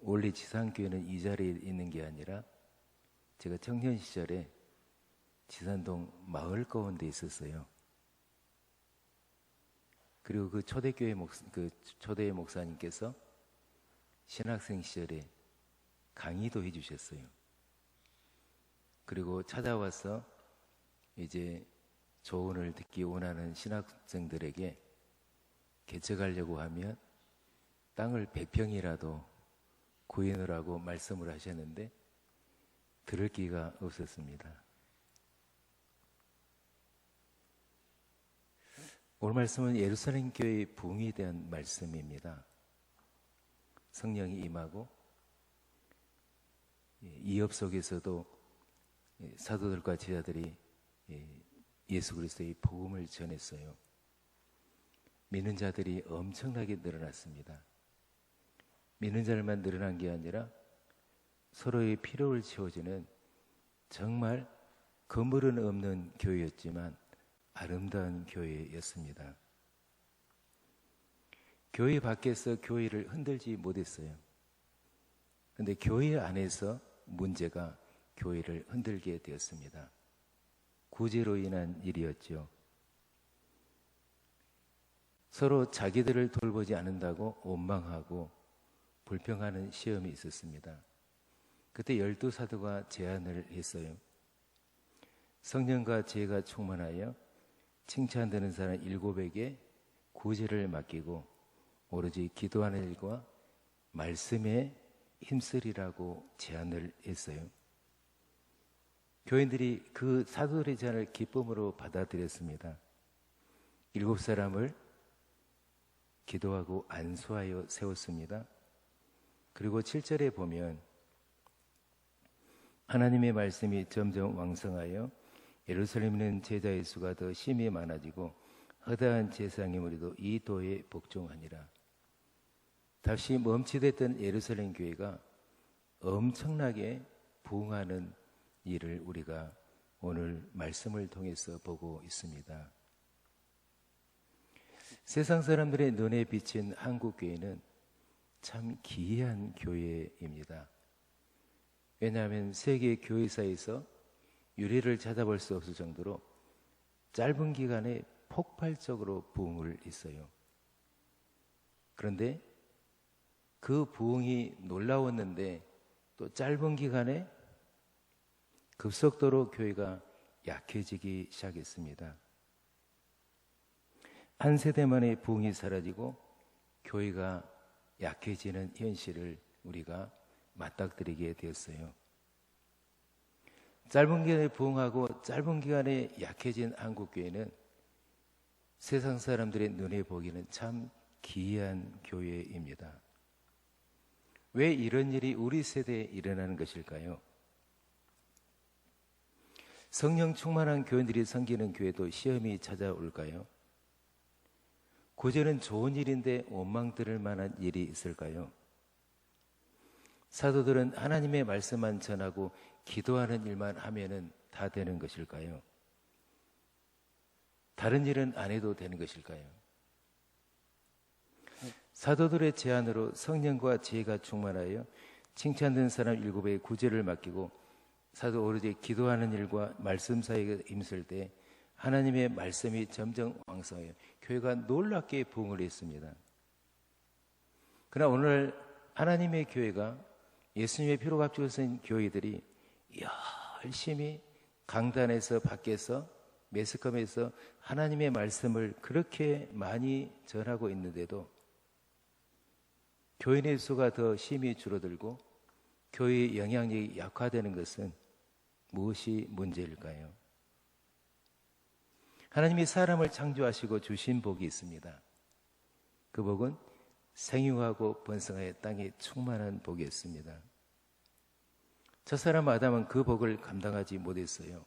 원래 지산교회는 이 자리에 있는 게 아니라 제가 청년 시절에 지산동 마을 가운데 있었어요. 그리고 그 초대 목사님께서 신학생 시절에 강의도 해주셨어요. 그리고 찾아와서 이제 조언을 듣기 원하는 신학생들에게 개척하려고 하면 땅을 100평이라도 구해놓으라고 말씀을 하셨는데 들을 기가 없었습니다. 오늘 말씀은 예루살렘 교회의 부흥에 대한 말씀입니다. 성령이 임하고 이업 속에서도 사도들과 제자들이 예수 그리스도의 복음을 전했어요. 믿는 자들이 엄청나게 늘어났습니다. 믿는 자들만 늘어난 게 아니라 서로의 필요를 채워주는 정말 건물은 없는 교회였지만 아름다운 교회였습니다. 교회 밖에서 교회를 흔들지 못했어요. 그런데 교회 안에서 문제가 교회를 흔들게 되었습니다. 구제로 인한 일이었죠. 서로 자기들을 돌보지 않는다고 원망하고 불평하는 시험이 있었습니다. 그때 12사도가 제안을 했어요. 성령과 지혜가 충만하여 칭찬되는 사람 7에게 구제를 맡기고 오로지 기도하는 일과 말씀에 힘쓰리라고 제안을 했어요. 교인들이 그 사도들의 제안을 기쁨으로 받아들였습니다. 7사람을 기도하고 안수하여 세웠습니다. 그리고 7절에 보면 하나님의 말씀이 점점 왕성하여 예루살렘에는 제자의 수가 더 심히 많아지고 허다한 제사장의 무리도 이 도에 복종하니라. 다시 멈칫했던 예루살렘 교회가 엄청나게 부흥하는 일을 우리가 오늘 말씀을 통해서 보고 있습니다. 세상 사람들의 눈에 비친 한국 교회는 참 기이한 교회입니다. 왜냐하면 세계 교회사에서 유례를 찾아볼 수 없을 정도로 짧은 기간에 폭발적으로 부흥을 했어요. 그런데 그 부흥이 놀라웠는데 또 짧은 기간에 급속도로 교회가 약해지기 시작했습니다. 한 세대만의 부흥이 사라지고 교회가 약해지는 현실을 우리가 맞닥뜨리게 되었어요. 짧은 기간에 부흥하고 짧은 기간에 약해진 한국교회는 세상 사람들의 눈에 보기는 참 기이한 교회입니다. 왜 이런 일이 우리 세대에 일어나는 것일까요? 성령 충만한 교인들이 섬기는 교회도 시험이 찾아올까요? 구제는 좋은 일인데 원망 들을 만한 일이 있을까요? 사도들은 하나님의 말씀만 전하고 기도하는 일만 하면은 다 되는 것일까요? 다른 일은 안 해도 되는 것일까요? 사도들의 제안으로 성령과 지혜가 충만하여 칭찬된 사람 7의 구제를 맡기고 사도 오로지 기도하는 일과 말씀 사이에 힘쓸 때 하나님의 말씀이 점점 왕성해요. 교회가 놀랍게 부흥을 했습니다. 그러나 오늘 하나님의 교회가 예수님의 피로 값주고 쓴 교회들이 열심히 강단에서 밖에서 매스컴에서 하나님의 말씀을 그렇게 많이 전하고 있는데도 교인의 수가 더 심히 줄어들고 교회의 영향력이 약화되는 것은 무엇이 문제일까요? 하나님이 사람을 창조하시고 주신 복이 있습니다. 그 복은 생육하고 번성하여 땅에 충만한 복이었습니다. 첫사람 아담은 그 복을 감당하지 못했어요.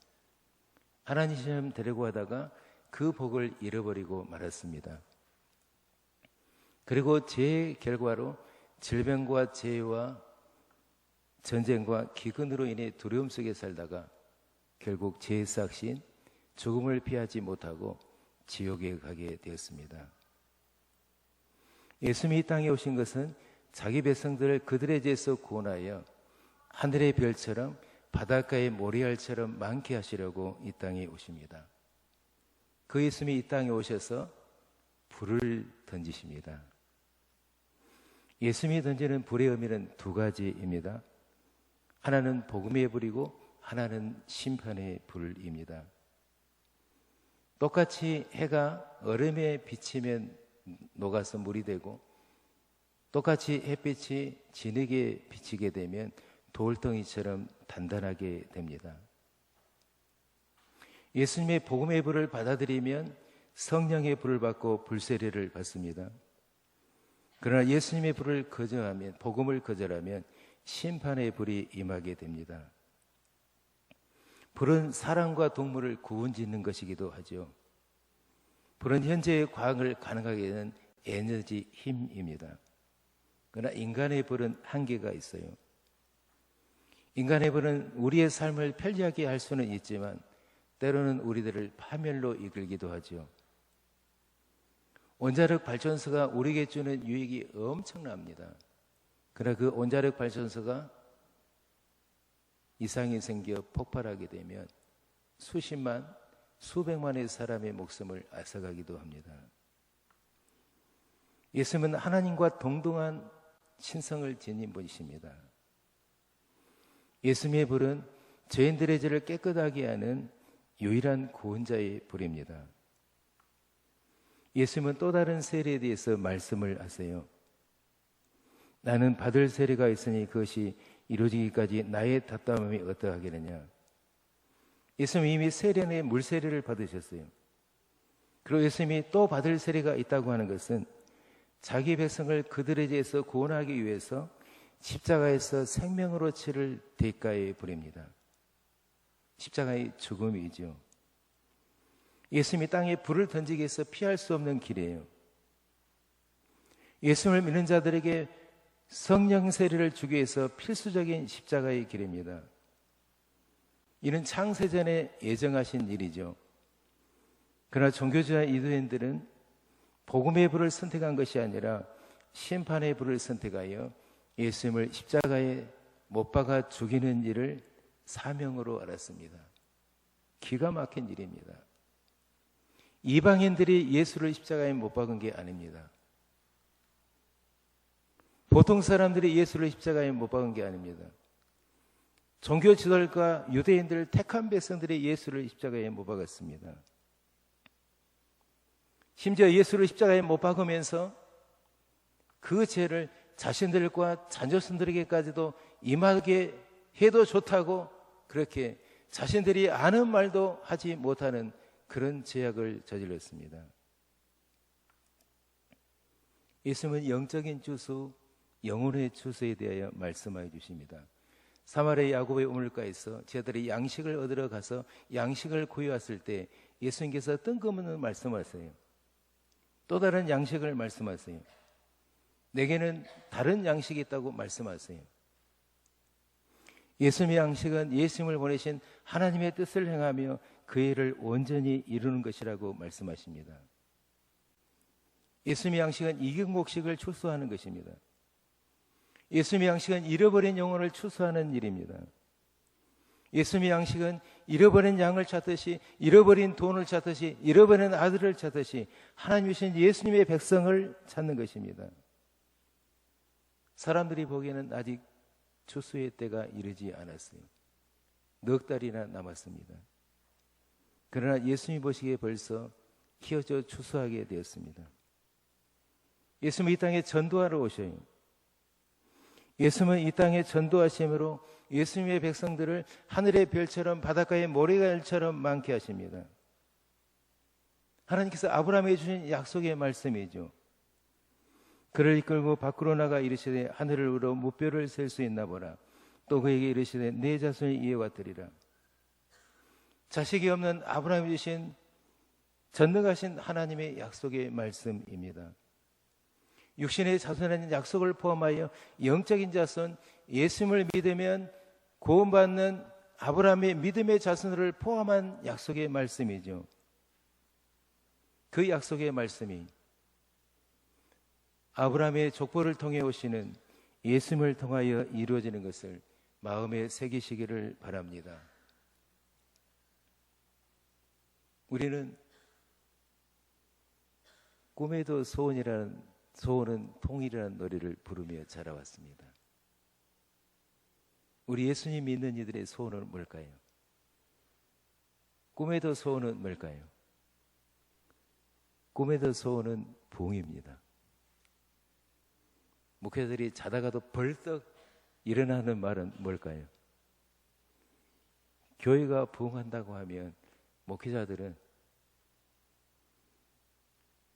하나님 시험 되려고 하다가 그 복을 잃어버리고 말았습니다. 그리고 죄의 결과로 질병과 재해와 전쟁과 기근으로 인해 두려움 속에 살다가 결국 죄의 삭신 죽음을 피하지 못하고 지옥에 가게 되었습니다. 예수님이 이 땅에 오신 것은 자기 백성들을 그들의 죄에서 구원하여 하늘의 별처럼 바닷가의 모래알처럼 많게 하시려고 이 땅에 오십니다. 그 예수님이 이 땅에 오셔서 불을 던지십니다. 예수님이 던지는 불의 의미는 두 가지입니다. 하나는 복음의 불이고 하나는 심판의 불입니다. 똑같이 해가 얼음에 비치면 녹아서 물이 되고 똑같이 햇빛이 진흙에 비치게 되면 돌덩이처럼 단단하게 됩니다. 예수님의 복음의 불을 받아들이면 성령의 불을 받고 불세례를 받습니다. 그러나 예수님의 불을 거절하면, 복음을 거절하면 심판의 불이 임하게 됩니다. 불은 사람과 동물을 구분짓는 것이기도 하죠. 불은 현재의 과학을 가능하게 하는 에너지, 힘입니다. 그러나 인간의 불은 한계가 있어요. 인간의 불은 우리의 삶을 편리하게 할 수는 있지만 때로는 우리들을 파멸로 이끌기도 하죠. 원자력 발전소가 우리에게 주는 유익이 엄청납니다. 그러나 그 원자력 발전소가 이상이 생겨 폭발하게 되면 수십만, 수백만의 사람의 목숨을 앗아가기도 합니다. 예수님은 하나님과 동등한 신성을 지닌 분이십니다. 예수님의 불은 죄인들의 죄를 깨끗하게 하는 유일한 구원자의 불입니다. 예수님은 또 다른 세례에 대해서 말씀을 하세요. 나는 받을 세례가 있으니 그것이 이루어지기까지 나의 답답함이 어떠하겠느냐. 예수님이 이미 세례의 물세례를 받으셨어요. 그리고 예수님이 또 받을 세례가 있다고 하는 것은 자기 백성을 그들의 죄에서 구원하기 위해서 십자가에서 생명으로 치를 대가의 불입니다. 십자가의 죽음이죠. 예수님이 땅에 불을 던지기 위해서 피할 수 없는 길이에요. 예수님을 믿는 자들에게 성령 세례를 주기 위해서 필수적인 십자가의 길입니다. 이는 창세전에 예정하신 일이죠. 그러나 종교주의 이두인들은 복음의 불을 선택한 것이 아니라 심판의 불을 선택하여 예수님을 십자가에 못 박아 죽이는 일을 사명으로 알았습니다. 기가 막힌 일입니다. 이방인들이 예수를 십자가에 못 박은 게 아닙니다. 보통 사람들이 예수를 십자가에 못 박은 게 아닙니다. 종교 지도자들과 유대인들 택한 백성들이 예수를 십자가에 못 박았습니다. 심지어 예수를 십자가에 못 박으면서 그 죄를 자신들과 자녀손들에게까지도 임하게 해도 좋다고 그렇게 자신들이 아는 말도 하지 못하는 그런 죄악을 저질렀습니다. 예수님은 영적인 추수, 영혼의 추수에 대하여 말씀하여 주십니다. 사마리아 야곱의 우물가에서 제자들이 양식을 얻으러 가서 양식을 구해왔을 때 예수님께서 뜬금없는 말씀하세요. 또 다른 양식을 말씀하세요. 내게는 다른 양식이 있다고 말씀하세요. 예수님의 양식은 예수님을 보내신 하나님의 뜻을 행하며 그 일을 온전히 이루는 것이라고 말씀하십니다. 예수님의 양식은 이경곡식을 추수하는 것입니다. 예수님의 양식은 잃어버린 영혼을 추수하는 일입니다. 예수님의 양식은 잃어버린 양을 찾듯이, 잃어버린 돈을 찾듯이, 잃어버린 아들을 찾듯이 하나님이 주신 예수님의 백성을 찾는 것입니다. 사람들이 보기에는 아직 추수의 때가 이르지 않았어요. 넉 달이나 남았습니다. 그러나 예수님이 보시기에 벌써 키워져 추수하게 되었습니다. 예수님이 이 땅에 전도하러 오셔요. 예수님은 이 땅에 전도하심으로 예수님의 백성들을 하늘의 별처럼 바닷가의 모래알처럼 많게 하십니다. 하나님께서 아브라함에게 주신 약속의 말씀이죠. 그를 이끌고 밖으로 나가 이르시되 하늘을 우러 무뼈를 셀 수 있나 보라. 또 그에게 이르시되 내 자손이 이와 같으리라. 자식이 없는 아브라함이 주신 전능하신 하나님의 약속의 말씀입니다. 육신의 자손이라는 약속을 포함하여 영적인 자손, 예수님을 믿으면 구원받는 아브라함의 믿음의 자손을 포함한 약속의 말씀이죠. 그 약속의 말씀이 아브라함의 족보를 통해 오시는 예수님을 통하여 이루어지는 것을 마음에 새기시기를 바랍니다. 우리는 꿈에도 소원은 통일이라는 노래를 부르며 자라왔습니다. 우리 예수님 믿는 이들의 소원은 뭘까요? 꿈에도 소원은 뭘까요? 꿈에도 소원은 부흥입니다. 목회자들이 자다가도 벌떡 일어나는 말은 뭘까요? 교회가 부흥한다고 하면 목회자들은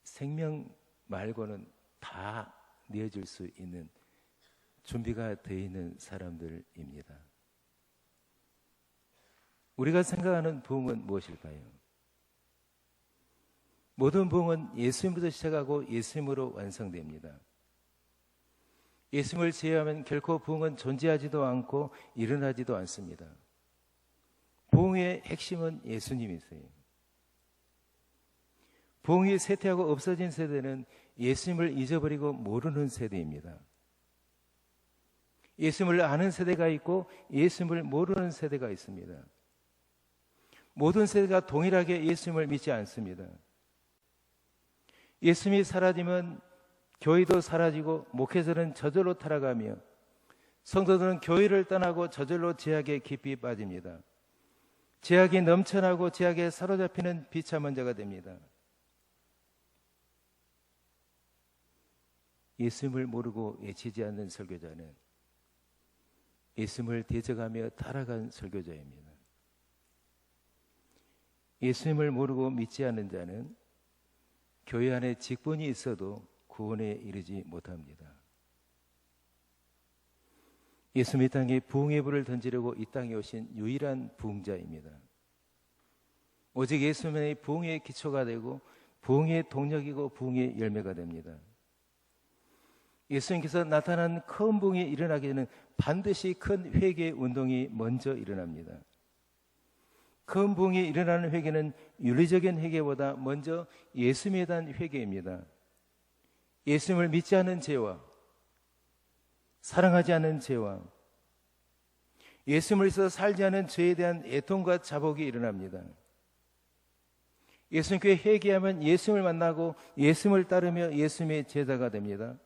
생명 말고는 다 내어줄 수 있는 준비가 되어 있는 사람들입니다. 우리가 생각하는 부흥은 무엇일까요? 모든 부흥은 예수님부터 시작하고 예수님으로 완성됩니다. 예수님을 제외하면 결코 부흥은 존재하지도 않고 일어나지도 않습니다. 부흥의 핵심은 예수님이세요. 부흥이 쇠퇴하고 없어진 세대는 예수님을 잊어버리고 모르는 세대입니다. 예수님을 아는 세대가 있고 예수님을 모르는 세대가 있습니다. 모든 세대가 동일하게 예수님을 믿지 않습니다. 예수님이 사라지면 교회도 사라지고 목회자는 저절로 타락하며 성도들은 교회를 떠나고 저절로 죄악에 깊이 빠집니다. 죄악이 넘쳐나고 죄악에 사로잡히는 비참한 자가 됩니다. 예수님을 모르고 외치지 않는 설교자는 예수님을 대적하며 타락한 설교자입니다. 예수님을 모르고 믿지 않는 자는 교회 안에 직분이 있어도 구원에 이르지 못합니다. 예수님이 땅에 부흥의 불을 던지려고 이 땅에 오신 유일한 부흥자입니다. 오직 예수님의 부흥의 기초가 되고 부흥의 동력이고 부흥의 열매가 됩니다. 예수님께서 나타난 큰 부흥이 일어나기 전에는 반드시 큰 회개 운동이 먼저 일어납니다. 큰 부흥이 일어나는 회개는 윤리적인 회개보다 먼저 예수님에 대한 회개입니다. 예수님을 믿지 않는 죄와 사랑하지 않는 죄와 예수님을 위해서 살지 않은 죄에 대한 애통과 자복이 일어납니다. 예수님께 회개하면 예수님을 만나고 예수님을 따르며 예수님의 제자가 됩니다.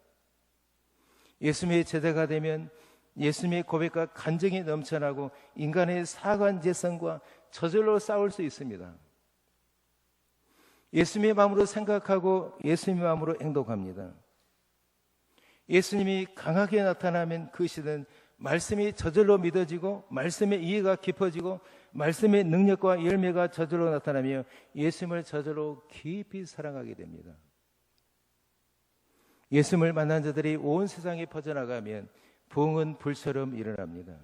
예수님의 제자가 되면 예수님의 고백과 간증이 넘쳐나고 인간의 사관제성과 저절로 싸울 수 있습니다. 예수님의 마음으로 생각하고 예수님의 마음으로 행동합니다. 예수님이 강하게 나타나면 그 시대는 말씀이 저절로 믿어지고 말씀의 이해가 깊어지고 말씀의 능력과 열매가 저절로 나타나며 예수님을 저절로 깊이 사랑하게 됩니다. 예수님을 만난 자들이 온 세상에 퍼져나가면 부흥은 불처럼 일어납니다.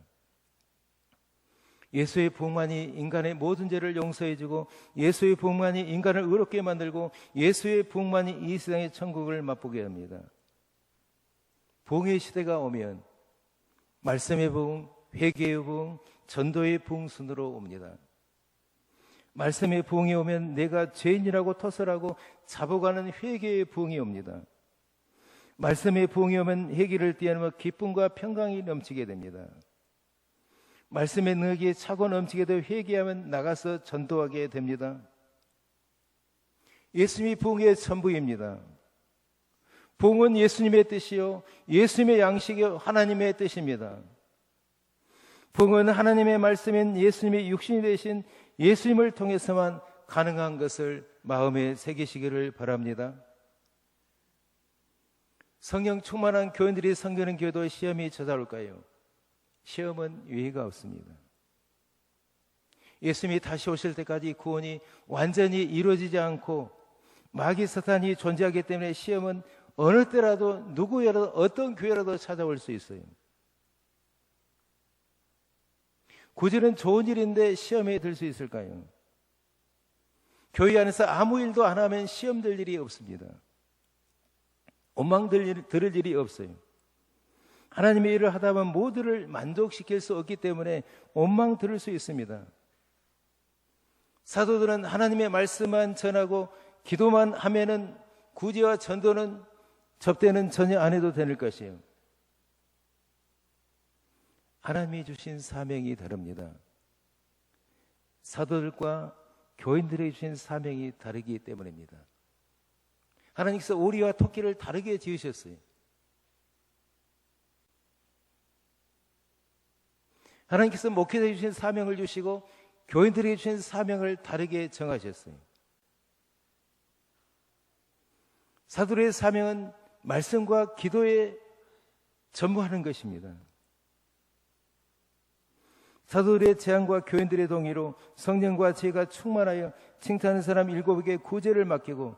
예수의 부흥만이 인간의 모든 죄를 용서해주고 예수의 부흥만이 인간을 의롭게 만들고 예수의 부흥만이 이 세상의 천국을 맛보게 합니다. 부흥의 시대가 오면 말씀의 부흥, 회개의 부흥, 전도의 부흥 순으로 옵니다. 말씀의 부흥이 오면 내가 죄인이라고 토설하고 자복하는 회개의 부흥이 옵니다. 말씀의 부흥이 오면 회개를 뛰어넘어 기쁨과 평강이 넘치게 됩니다. 말씀의 능력이 차고 넘치게 되어 회개하면 나가서 전도하게 됩니다. 예수님이 부흥의 전부입니다. 부흥은 예수님의 뜻이요 예수님의 양식이요 하나님의 뜻입니다. 부흥은 하나님의 말씀인 예수님이 육신이 되신 예수님을 통해서만 가능한 것을 마음에 새기시기를 바랍니다. 성령 충만한 교인들이 섬기는 교회도 시험이 찾아올까요? 시험은 예의가 없습니다. 예수님이 다시 오실 때까지 구원이 완전히 이루어지지 않고 마귀 사탄이 존재하기 때문에 시험은 어느 때라도 누구라도 어떤 교회라도 찾아올 수 있어요. 구제는 좋은 일인데 시험에 들 수 있을까요? 교회 안에서 아무 일도 안 하면 시험 들 일이 없습니다. 원망 들을 일이 없어요. 하나님의 일을 하다 보면 모두를 만족시킬 수 없기 때문에 원망 들을 수 있습니다. 사도들은 하나님의 말씀만 전하고 기도만 하면은 구제와 전도는 접대는 전혀 안 해도 되는 것이에요. 하나님이 주신 사명이 다릅니다. 사도들과 교인들에게 주신 사명이 다르기 때문입니다. 하나님께서 오리와 토끼를 다르게 지으셨어요. 하나님께서 목회자에게 주신 사명을 주시고 교인들에게 주신 사명을 다르게 정하셨어요. 사도의 사명은 말씀과 기도에 전무하는 것입니다. 사도들의 제안과 교인들의 동의로 성령과 지혜가 충만하여 칭찬하는 사람 7에게 구제를 맡기고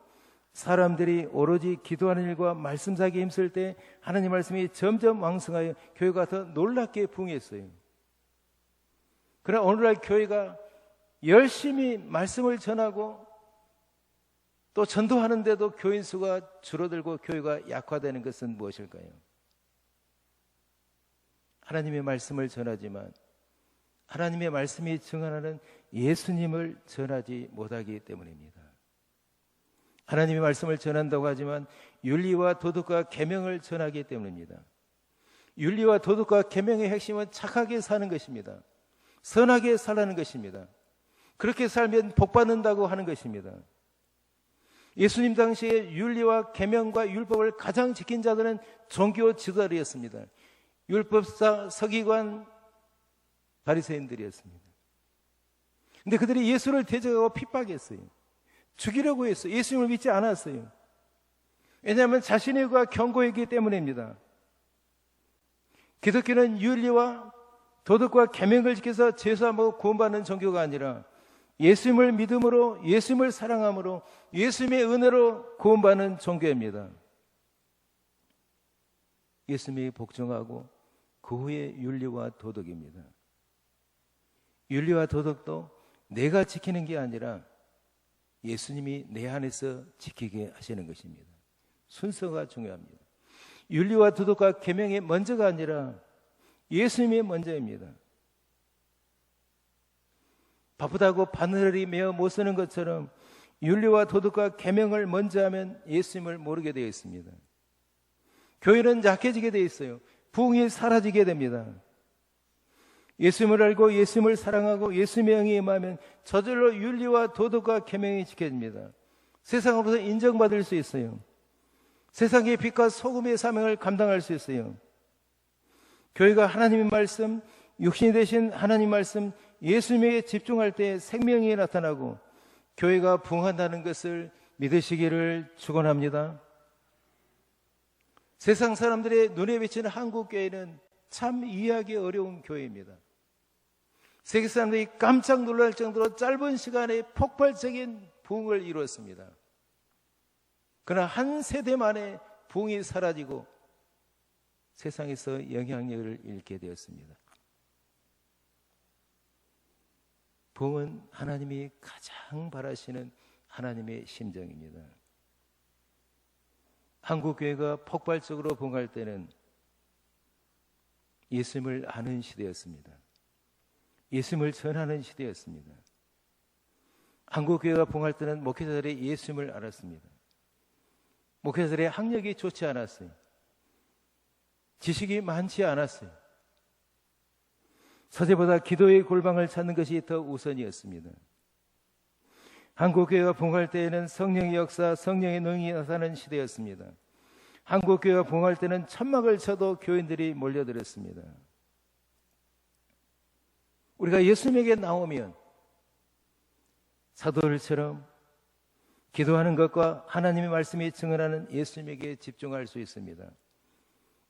사람들이 오로지 기도하는 일과 말씀 사기에 힘쓸 때 하나님 말씀이 점점 왕성하여 교회가 더 놀랍게 부흥했어요. 그러나 오늘날 교회가 열심히 말씀을 전하고 또 전도하는데도 교인 수가 줄어들고 교회가 약화되는 것은 무엇일까요? 하나님의 말씀을 전하지만 하나님의 말씀이 증언하는 예수님을 전하지 못하기 때문입니다. 하나님의 말씀을 전한다고 하지만 윤리와 도덕과 계명을 전하기 때문입니다. 윤리와 도덕과 계명의 핵심은 착하게 사는 것입니다. 선하게 살라는 것입니다. 그렇게 살면 복받는다고 하는 것입니다. 예수님 당시에 윤리와 계명과 율법을 가장 지킨 자들은 종교 지도자들이었습니다. 율법사, 서기관, 바리새인들이었습니다. 그런데 그들이 예수를 대적하고 핍박했어요. 죽이려고 했어요. 예수님을 믿지 않았어요. 왜냐하면 자신의 의가 견고했기 때문입니다. 기독교는 윤리와 도덕과 계명을 지켜서 죄사하고 구원받는 종교가 아니라 예수님을 믿음으로, 예수님을 사랑함으로, 예수님의 은혜로 구원받는 종교입니다. 예수님이 복종하고 그 후에 윤리와 도덕입니다. 윤리와 도덕도 내가 지키는 게 아니라 예수님이 내 안에서 지키게 하시는 것입니다. 순서가 중요합니다. 윤리와 도덕과 계명이 먼저가 아니라 예수님이 먼저입니다. 바쁘다고 바늘이 메어 못 쓰는 것처럼 윤리와 도덕과 계명을 먼저 하면 예수님을 모르게 되어 있습니다. 교회는 약해지게 되어 있어요. 부흥이 사라지게 됩니다. 예수님을 알고 예수님을 사랑하고 예수님의 영이 임하면 저절로 윤리와 도덕과 계명이 지켜집니다. 세상으로부터 인정받을 수 있어요. 세상의 빛과 소금의 사명을 감당할 수 있어요. 교회가 하나님의 말씀, 육신이 되신 하나님 말씀, 예수님에게 집중할 때 생명이 나타나고 교회가 부흥한다는 것을 믿으시기를 축원합니다. 세상 사람들의 눈에 비치는 한국 교회는 참 이해하기 어려운 교회입니다. 세계 사람들이 깜짝 놀랄 정도로 짧은 시간에 폭발적인 부흥을 이루었습니다. 그러나 한 세대 만에 부흥이 사라지고 세상에서 영향력을 잃게 되었습니다. 부흥은 하나님이 가장 바라시는 하나님의 심정입니다. 한국교회가 폭발적으로 부흥할 때는 예수님을 아는 시대였습니다. 예수님을 전하는 시대였습니다. 한국교회가 부흥할 때는 목회자들이 예수님을 알았습니다. 목회자들의 학력이 좋지 않았어요. 지식이 많지 않았어요. 서재보다 기도의 골방을 찾는 것이 더 우선이었습니다. 한국교회가 부흥할 때에는 성령의 역사, 성령의 능력이 나타나는 시대였습니다. 한국교회가 부흥할 때는 천막을 쳐도 교인들이 몰려들었습니다. 우리가 예수님에게 나오면 사도들처럼 기도하는 것과 하나님의 말씀이 증언하는 예수님에게 집중할 수 있습니다.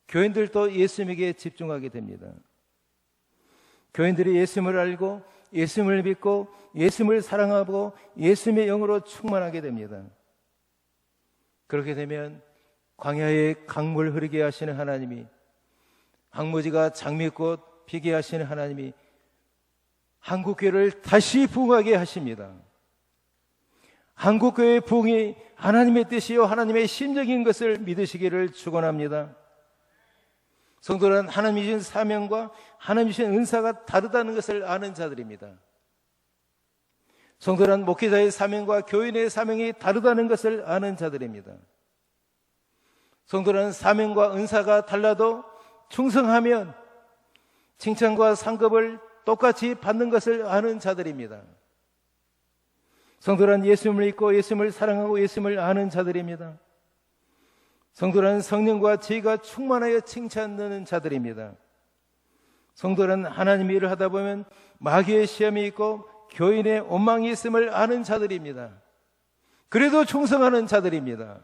교인들도 예수님에게 집중하게 됩니다. 교인들이 예수님을 알고 예수님을 믿고 예수님을 사랑하고 예수님의 영으로 충만하게 됩니다. 그렇게 되면 광야에 강물 흐르게 하시는 하나님이, 황무지가 장미꽃 피게 하시는 하나님이 한국교회를 다시 부흥하게 하십니다. 한국교회의 부흥이 하나님의 뜻이요 하나님의 심정인 것을 믿으시기를 축원합니다. 성도는 하나님이 주신 사명과 하나님이 주신 은사가 다르다는 것을 아는 자들입니다. 성도는 목회자의 사명과 교인의 사명이 다르다는 것을 아는 자들입니다. 성도는 사명과 은사가 달라도 충성하면 칭찬과 상급을 똑같이 받는 것을 아는 자들입니다. 성도란 예수님을 믿고 예수님을 사랑하고 예수님을 아는 자들입니다. 성도란 성령과 지혜가 충만하여 칭찬하는 자들입니다. 성도란 하나님의 일을 하다 보면 마귀의 시험이 있고 교인의 원망이 있음을 아는 자들입니다. 그래도 충성하는 자들입니다.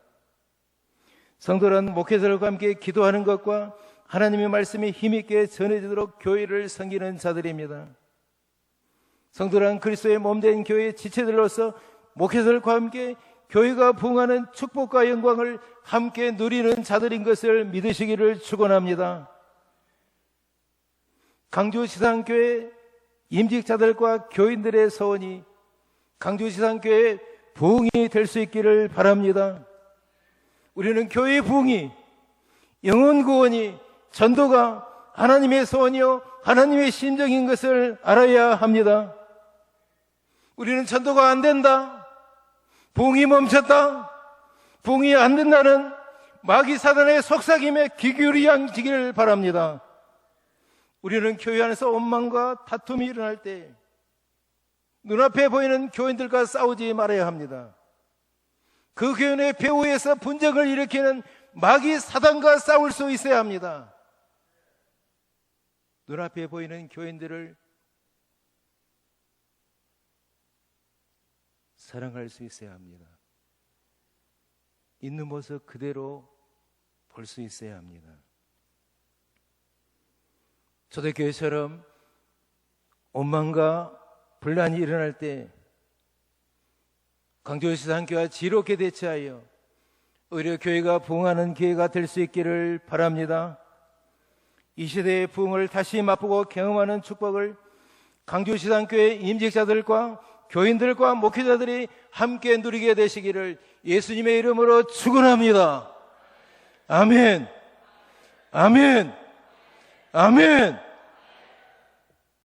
성도란 목회자들과 함께 기도하는 것과 하나님의 말씀이 힘있게 전해지도록 교회를 섬기는 자들입니다. 성도란 그리스도의 몸된 교회의 지체들로서 목회자들과 함께 교회가 부응하는 축복과 영광을 함께 누리는 자들인 것을 믿으시기를 축원합니다. 강주지상교회 임직자들과 교인들의 소원이 강주지상교회 부흥이 될 수 있기를 바랍니다. 우리는 교회의 부흥이, 영혼 구원이, 전도가 하나님의 소원이요 하나님의 심정인 것을 알아야 합니다. 우리는 전도가 안 된다, 부흥이 멈췄다, 부흥이 안 된다는 마귀 사단의 속삭임에 귀 기울이기를 바랍니다. 우리는 교회 안에서 원망과 다툼이 일어날 때 눈앞에 보이는 교인들과 싸우지 말아야 합니다. 그 교인의 배후에서 분쟁을 일으키는 마귀 사단과 싸울 수 있어야 합니다. 눈앞에 보이는 교인들을 사랑할 수 있어야 합니다. 있는 모습 그대로 볼 수 있어야 합니다. 초대교회처럼 원망과 분란이 일어날 때 강조지상교회와 지혜롭게 대처하여 오히려 교회가 부흥하는 기회가 될 수 있기를 바랍니다. 이 시대의 부흥을 다시 맛보고 경험하는 축복을 강조지상교회 임직자들과 교인들과 목회자들이 함께 누리게 되시기를 예수님의 이름으로 축원합니다. 아멘. 아멘. 아멘.